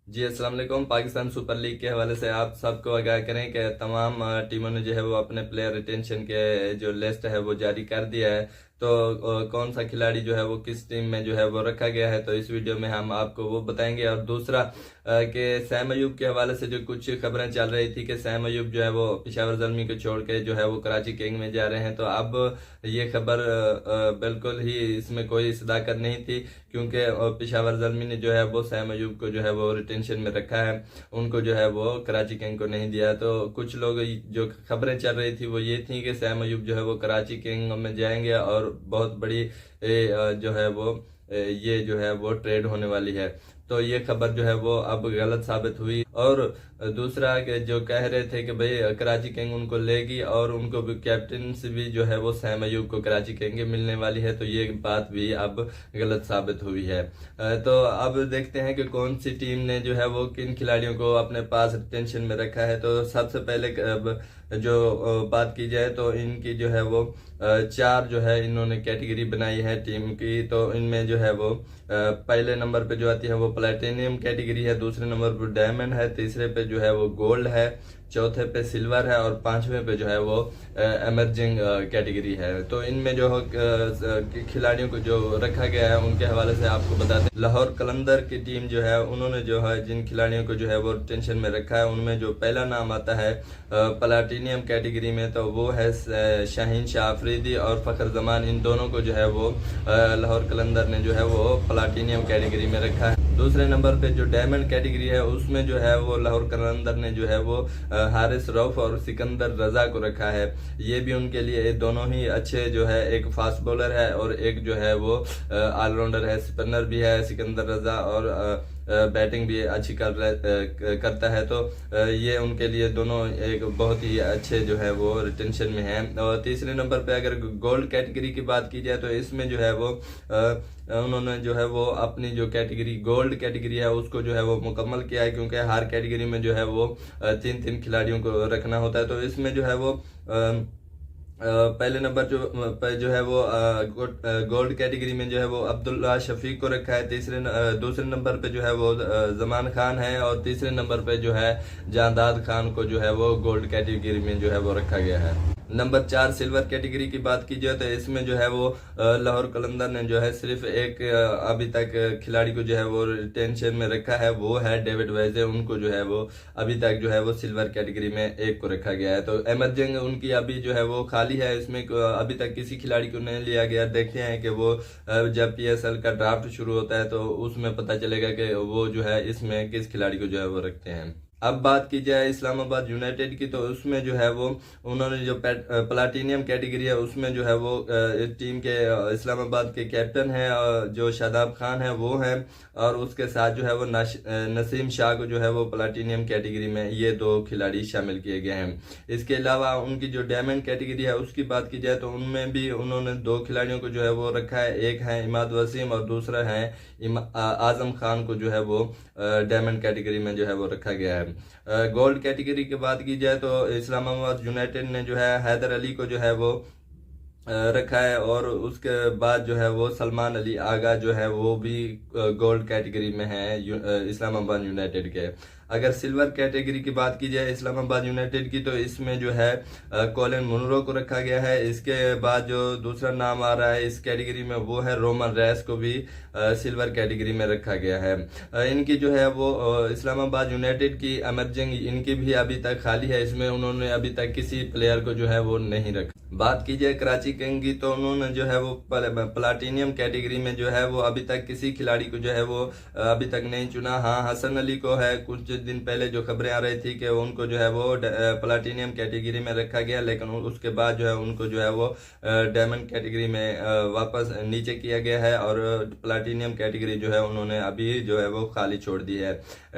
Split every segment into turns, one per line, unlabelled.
जी अस्सलाम वालेकुम। Pakistan super league के हवाले से आप सबको आगाह करें कि तमाम टीमों ने जो है वो अपने प्लेयर रिटेंशन के जो लिस्ट है वो जारी कर दिया है। तो कौन सा खिलाड़ी जो है वो किस टीम में जो है वो रखा गया है, तो इस वीडियो में हम आपको वो बताएंगे। और दूसरा कि सैम अयूब के हवाले से जो कुछ खबरें चल रही थी कि सैम अयूब जो है वो पेशावर ज़ल्मी को छोड़ के जो है वो कराची किंग में जा रहे हैं, तो अब ये खबर बिल्कुल ही इसमें कोई सदाकत नहीं थी, क्योंकि पेशावर ज़ल्मी ने जो है वो सैम अयूब को जो है वो रिटेंशन में रखा है, उनको जो है वो कराची किंग को नहीं दिया। तो कुछ लोग जो खबरें चल रही थी वो ये थी कि सैम अयूब जो है वो कराची किंग में जाएंगे और बहुत बड़ी जो है वो ये जो है वो ट्रेड होने वाली है। तो ये खबर जो है वो अब गलत साबित हुई। और दूसरा कि जो कह रहे थे कि भाई कराची किंग उनको लेगी और उनको भी कैप्टन से भी जो है वो सैम अयूब को कराची किंग मिलने वाली है, तो ये बात भी अब गलत साबित हुई है। तो अब देखते हैं कि कौन सी टीम ने जो है वो किन खिलाड़ियों को अपने पास रिटेंशन में रखा है। तो सबसे पहले जो बात की जाए तो इनकी जो है वो चार जो है इन्होंने कैटेगरी बनाई है टीम की। तो इनमें जो है वो पहले नंबर पे जो आती है वो प्लेटिनियम कैटेगरी है, दूसरे नंबर पे डायमंड है, तीसरे पे जो है वो गोल्ड है, चौथे पे सिल्वर है और पांचवें पे जो है वो एमर्जिंग कैटेगरी है। तो इनमें जो खिलाड़ियों को जो रखा गया है उनके हवाले से आपको बता दें, लाहौर कलंदर की टीम जो है उन्होंने जो है जिन खिलाड़ियों को जो है वो टेंशन में रखा है उनमें जो पहला नाम आता है प्लाटिनियम कैटेगरी में, तो वो है शाहीन शाह अफरीदी और फखर जमान। इन दोनों को जो है वो लाहौर कलंदर ने जो है वो प्लाटिनियम कैटेगरी में रखा है। दूसरे नंबर पे जो डायमंड कैटेगरी है उसमें जो है वो लाहौर कलंदर ने जो है वो हारिस रऊफ और सिकंदर रजा को रखा है। ये भी उनके लिए दोनों ही अच्छे जो है, एक फास्ट बॉलर है और एक जो है वो ऑलराउंडर है, स्पिनर भी है सिकंदर रजा और बैटिंग भी अच्छी करता है। तो ये उनके लिए दोनों एक बहुत ही अच्छे जो है वो रिटेंशन में है। और तीसरे नंबर पे अगर गोल्ड कैटेगरी की बात की जाए तो इसमें जो है वो उन्होंने जो है वो अपनी जो कैटेगरी गोल्ड कैटेगरी है उसको जो है वो मुकम्मल किया है, क्योंकि हर कैटेगरी में जो है वो तीन तीन खिलाड़ियों को रखना होता है। तो इसमें जो है वो पहले नंबर जो है वो गोल्ड कैटेगरी में जो है वो अब्दुल्ला शफीक को रखा है, दूसरे नंबर पे जो है वो जमान खान है और तीसरे नंबर पे जो है जांदाद खान को जो है वो गोल्ड कैटेगरी में जो है वो रखा गया है। नंबर 4 सिल्वर कैटेगरी की बात की जाए तो इसमें जो है वो लाहौर कलंदर ने जो है सिर्फ एक अभी तक खिलाड़ी को जो है वो टेंशन में रखा है, वो है डेविड वेजे। उनको जो है वो अभी तक जो है वो सिल्वर कैटेगरी में एक को रखा गया है। तो एमर्जिंग उनकी अभी जो है वो खाली है, इसमें अभी तक किसी खिलाड़ी को नहीं लिया गया। देखते हैं कि वो जब PSL का ड्राफ्ट शुरू होता है तो उसमें पता चलेगा कि वो जो है इसमें किस खिलाड़ी को जो है वो रखते हैं। अब बात की जाए इस्लामाबाद यूनाइटेड की, तो उसमें जो है वो उन्होंने जो प्लाटिनियम कैटेगरी है उसमें जो है वो टीम के इस्लामाबाद के कैप्टन है जो शादाब खान है वो है, और उसके साथ जो है वो नसीम शाह को जो है वो प्लाटिनियम कैटेगरी में ये दो खिलाड़ी शामिल किए गए हैं। इसके अलावा उनकी जो डायमंड कैटेगरी है उसकी बात की जाए तो उनमें भी उन्होंने दो खिलाड़ियों को जो है वो रखा है, एक है इमाद वसीम और दूसरा है आजम खान को जो है वो डायमंड कैटेगरी में जो है वो रखा गया है। गोल्ड कैटेगरी की बात की जाए तो इस्लामाबाद यूनाइटेड ने जो है हैदर अली को जो है वो रखा है, और उसके बाद जो है वो सलमान अली आगा जो है वो भी गोल्ड कैटेगरी में है इस्लामाबाद यूनाइटेड के। अगर सिल्वर कैटेगरी की बात की जाए इस्लामाबाद यूनाइटेड की, तो इसमें जो है कॉलिन मुनरो को रखा गया है। इसके बाद जो दूसरा नाम आ रहा है इस कैटेगरी में वो है रोमन रैस को भी सिल्वर कैटेगरी में रखा गया है। इनकी जो है वो इस्लामाबाद यूनाइटेड की एमर्जिंग इनकी भी अभी तक खाली है, इसमें उन्होंने अभी तक किसी प्लेयर को जो है वो नहीं रखा। बात की जाए कराची किंग की, तो उन्होंने जो है वो प्लाटिनियम कैटेगरी में जो है वो अभी तक किसी खिलाड़ी को जो है वो अभी तक नहीं चुना। हाँ, हसन अली को है, कुछ दिन पहले जो खबरें आ रही थी कि उनको जो है वो प्लाटिनियम कैटेगरी में रखा गया, लेकिन उसके बाद जो है उनको जो है वो डायमंड कैटेगरी में वापस नीचे किया गया है, और प्लाटिनियम कैटेगरी जो है उन्होंने अभी जो है वो खाली छोड़ दी है।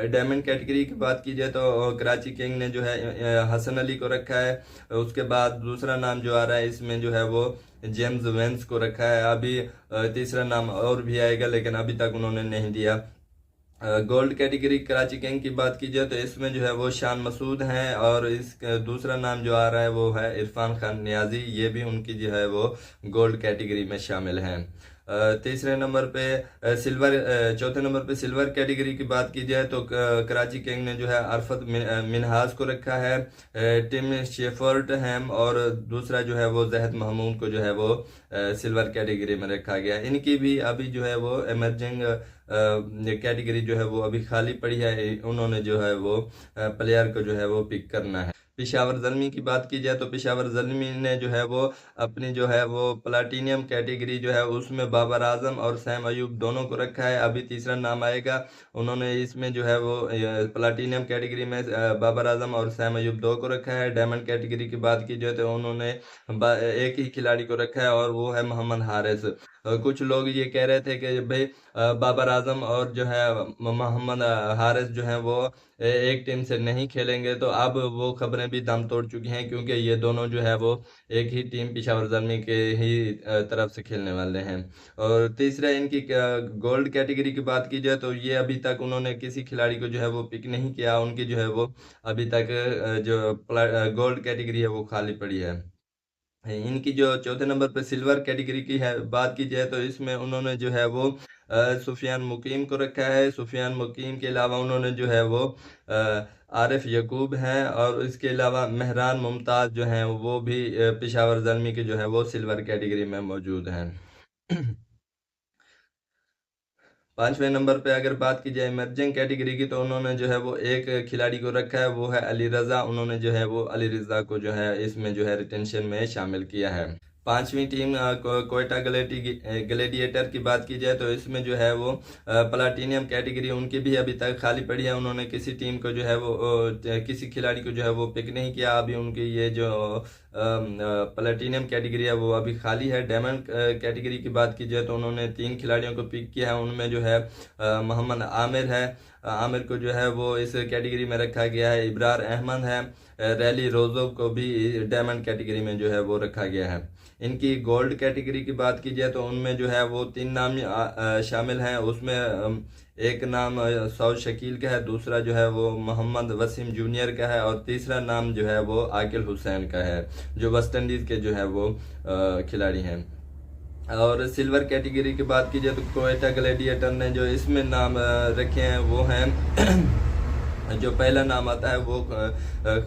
डायमंड कैटेगरी की बात की जाए तो कराची किंग ने जो है हसन अली को रखा है। उसके बाद दूसरा नाम जो आ रहा है इसमें जो है वो जेम्स वेंस को रखा है। अभी तीसरा नाम और भी आएगा, लेकिन अभी तक उन्होंने नहीं दिया। गोल्ड कैटेगरी कराची किंग की बात की जाए तो इसमें जो है वो शान मसूद हैं, और इस दूसरा नाम जो आ रहा है वो है इरफान खान नियाजी, ये भी उनकी जो है वो गोल्ड कैटेगरी में शामिल हैं। तीसरे नंबर पे चौथे नंबर पे सिल्वर कैटेगरी की बात की जाए तो कराची किंग ने जो है अरफत मिनहास को रखा है। टिम शेफर्ट हैम और दूसरा जो है वो जहद महमूद को जो है वो सिल्वर कैटेगरी में रखा गया। इनकी भी अभी जो है वो इमर्जिंग कैटेगरी जो है वो अभी खाली पड़ी है, उन्होंने जो है वो प्लेयर को जो है वो पिक करना है। पेशावर ज़ल्मी की बात की जाए तो पेशावर ज़ल्मी ने जो है वो अपनी जो है वो प्लाटीनियम कैटेगरी जो है उसमें बाबर आजम और सैम अयूब दोनों को रखा है। अभी तीसरा नाम आएगा, उन्होंने इसमें जो है वो प्लाटीनियम कैटेगरी में बाबर आजम और सैम अयूब दो को रखा है। डायमंड कैटेगरी की बात की जाए तो उन्होंने एक ही खिलाड़ी को रखा है और वो है मोहम्मद हारिस। कुछ लोग ये कह रहे थे कि भाई बाबर आजम और जो है मोहम्मद हारिस जो है वो एक टीम से नहीं खेलेंगे, तो अब वो खबरें भी दम तोड़ चुकी हैं क्योंकि ये दोनों जो है वो एक ही टीम पेशावर ज़ल्मी के ही तरफ से खेलने वाले हैं। और तीसरा इनकी गोल्ड कैटेगरी की बात की जाए तो ये अभी तक उन्होंने किसी खिलाड़ी को जो है वो पिक नहीं किया, उनकी जो है वो अभी तक जो गोल्ड कैटेगरी है वो खाली पड़ी है। इनकी जो चौथे नंबर पर सिल्वर कैटेगरी की है बात की जाए तो इसमें उन्होंने जो है वो सुफियान मुकीम को रखा है। सुफियान मुकीम के अलावा उन्होंने जो है वो आरिफ यकूब हैं और इसके अलावा मेहरान मुमताज़ जो हैं वो भी पेशावर ज़ल्मी के जो है वो सिल्वर कैटेगरी में मौजूद हैं। पांचवें नंबर पे अगर बात की जाए इमर्जिंग कैटेगरी की तो उन्होंने जो है वो एक खिलाड़ी को रखा है, वो है अली रज़ा। उन्होंने जो है वो अली रज़ा को जो है इसमें जो है रिटेंशन में शामिल किया है। पांचवी टीम कोयटा ग्लेडिएटर की बात की जाए तो इसमें जो है वो प्लाटीनियम कैटेगरी उनकी भी अभी तक खाली पड़ी है। उन्होंने किसी टीम को जो है वो किसी खिलाड़ी को जो है वो पिक नहीं किया। अभी उनकी ये जो प्लेटिनियम कैटेगरी है वो अभी खाली है। डायमंड कैटेगरी की बात की जाए तो उन्होंने 3 खिलाड़ियों को पिक किया है, उनमें जो है मोहम्मद आमिर है, आमिर को जो है वो इस कैटेगरी में रखा गया है। इब्रार अहमद है, रैली रोजो को भी डायमंड कैटेगरी में जो है वो रखा गया है। इनकी गोल्ड कैटेगरी की बात की जाए तो उनमें जो है वो 3 नाम शामिल हैं। उसमें एक नाम सऊद शकील का है, दूसरा जो है वो मोहम्मद वसीम जूनियर का है और तीसरा नाम जो है वो आकिल हुसैन का है, जो वेस्ट इंडीज के जो है वो खिलाड़ी हैं। और सिल्वर कैटेगरी की बात की जाए तो कोयटा ग्लैडिएटर ने जो इसमें नाम रखे हैं वो हैं, जो पहला नाम आता है वो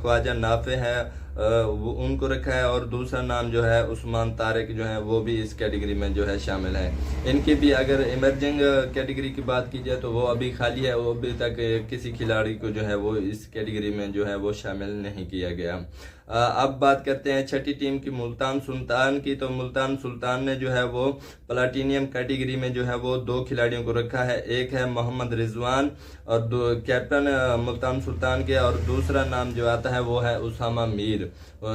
ख्वाजा नाफे है, वो उनको रखा है और दूसरा नाम जो है उस्मान तारिक जो है वो भी इस कैटेगरी में जो है शामिल है। इनकी भी अगर इमर्जिंग कैटेगरी की बात की जाए तो वो अभी खाली है, वो अभी तक किसी खिलाड़ी को जो है वो इस कैटेगरी में जो है वो शामिल नहीं किया गया। अब बात करते हैं छठी टीम की मुल्तान सुल्तान की। तो मुल्तान सुल्तान ने जो है वो प्लाटीनियम कैटेगरी में जो है वो 2 खिलाड़ियों को रखा है, एक है मोहम्मद रिजवान और कैप्टन मुल्तान सुल्तान के, और दूसरा नाम जो आता है वो है उसामा मीर।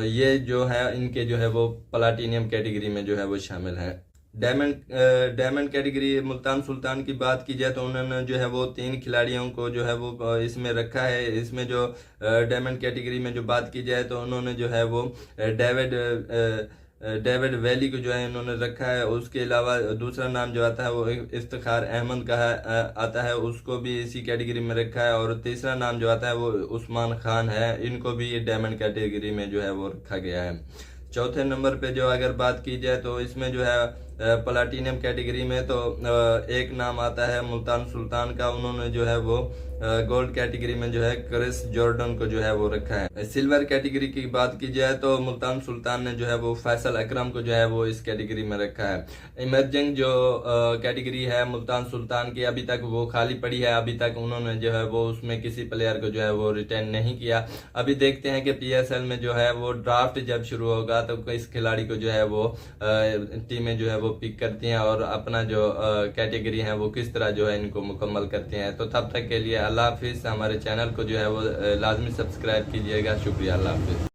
ये जो है इनके जो है वो प्लाटीनियम कैटेगरी में जो है वो शामिल है। डायमंड कैटेगरी मुल्तान सुल्तान की बात की जाए तो उन्होंने जो है वो 3 खिलाड़ियों को जो है वो इसमें रखा है। इसमें जो डायमंड कैटेगरी में जो बात की जाए तो उन्होंने जो है वो डेविड वैली को जो है इन्होंने रखा है। उसके अलावा दूसरा नाम जो आता है वो इफ्तिखार अहमद का आता है, उसको भी इसी कैटेगरी में रखा है। और तीसरा नाम जो आता है वो उस्मान खान है, इनको भी ये डायमंड कैटेगरी में जो है वो रखा गया है। चौथे नंबर पे जो अगर बात की जाए तो इसमें जो है प्लाटीनियम कैटेगरी में तो एक नाम आता है मुल्तान सुल्तान का, उन्होंने जो है वो गोल्ड कैटेगरी में जो है क्रिस जॉर्डन को जो है वो रखा है। सिल्वर कैटेगरी की बात की जाए तो मुल्तान सुल्तान ने जो है वो फैसल अकरम को जो है वो इस कैटेगरी में रखा है। इमर्जिंग जो कैटेगरी है मुल्तान सुल्तान की अभी तक वो खाली पड़ी है, अभी तक उन्होंने जो है वो उसमें किसी प्लेयर को जो है वो रिटेन नहीं किया। अभी देखते हैं कि PSL में जो है वो ड्राफ्ट जब शुरू होगा तो इस खिलाड़ी को जो है वो टीमें जो है वो पिक करती हैं और अपना जो कैटेगरी है वो किस तरह जो है इनको मुकम्मल करती हैं। तो तब तक के लिए अल्लाह हाफिज़। हमारे चैनल को जो है वो लाजमी सब्सक्राइब कीजिएगा। शुक्रिया, अल्लाह हाफिज़।